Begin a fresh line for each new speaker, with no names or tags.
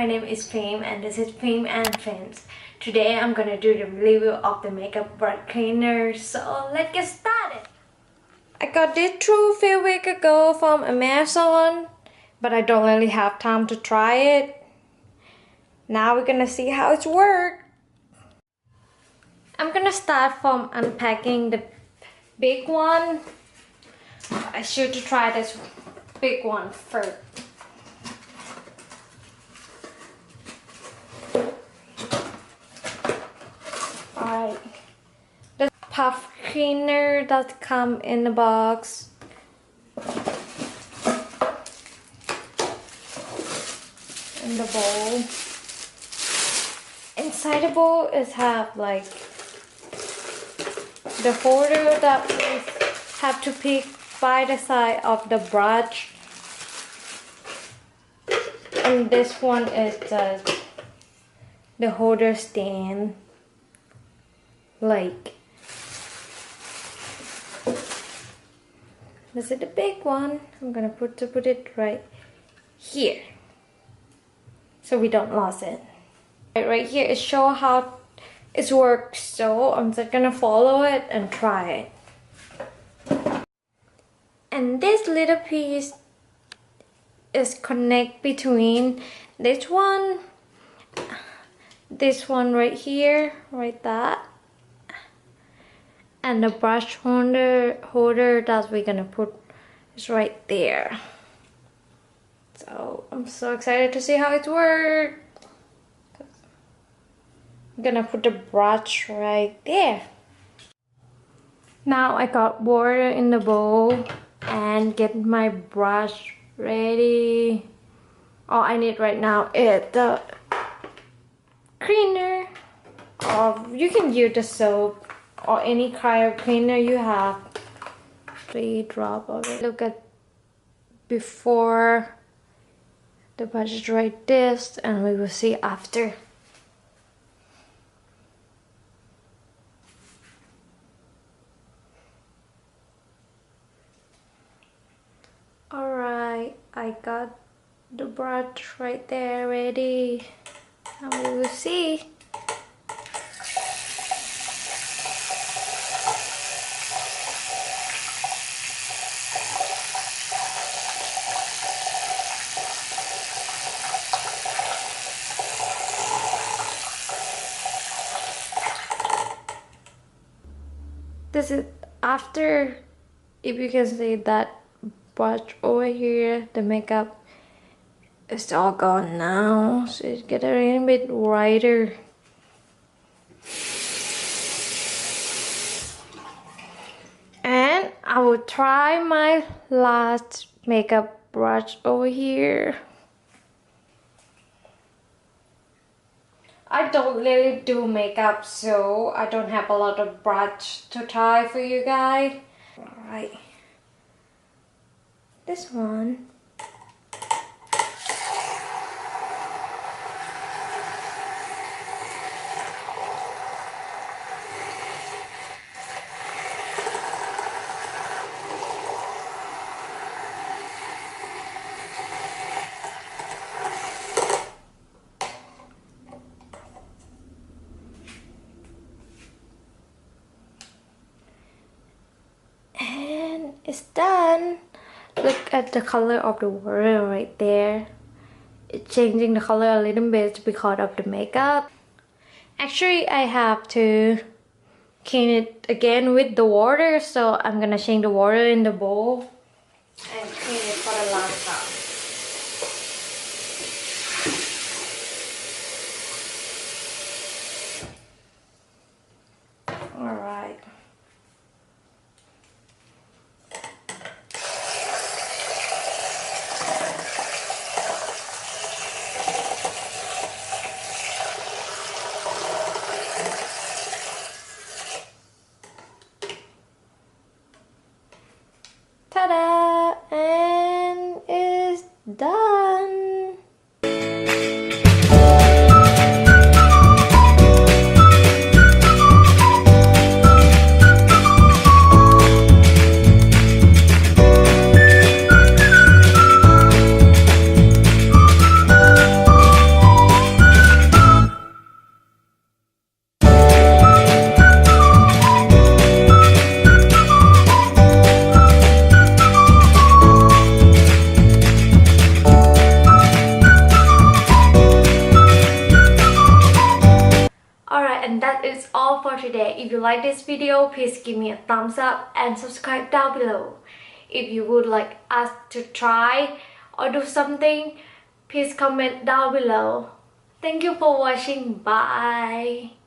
my name is Fame and this is Fame and Friends. Today I'm gonna do the review of the makeup brush cleaner, so let's get started. I got this a few weeks ago from Amazon, but I don't really have time to try it. Now we're gonna see how it works. I'm gonna start from unpacking the big one. I should try this big one first. Alright, the puff cleaner that come in the box. In the bowl. Inside the bowl is have like the holder that we have to pick by the side of the brush. And this one is the holder stand. Like this is the big one. I'm gonna put it right here so we don't lose it. Right here it shows how it works, so I'm just gonna follow it and try it. And this little piece is connect between this one right here, right that, and the brush holder that we're gonna put is right there. So I'm so excited to see how it works. I'm gonna put the brush right there. Now I got water in the bowl and get my brush ready. All I need right now is the cleaner, or you can use the soap or any kind of cleaner you have. 3 drops of it. Look at before the brush is right this, and we will see after. Alright, I got the brush right there ready, and we will see. This is after, if you can see that brush over here, the makeup is all gone now, so it's getting a little bit brighter. And I will try my last makeup brush over here. I don't really do makeup, so I don't have a lot of brush to try for you guys. Alright. This one. It's done. Look at the color of the water right there. It's changing the color a little bit because of the makeup. Actually, I have to clean it again with the water, so I'm gonna change the water in the bowl and clean it for the last time. Alright. Ta-da! like this video, please give me a thumbs up and subscribe down below. If you would like us to try or do something, please comment down below. Thank you for watching. Bye.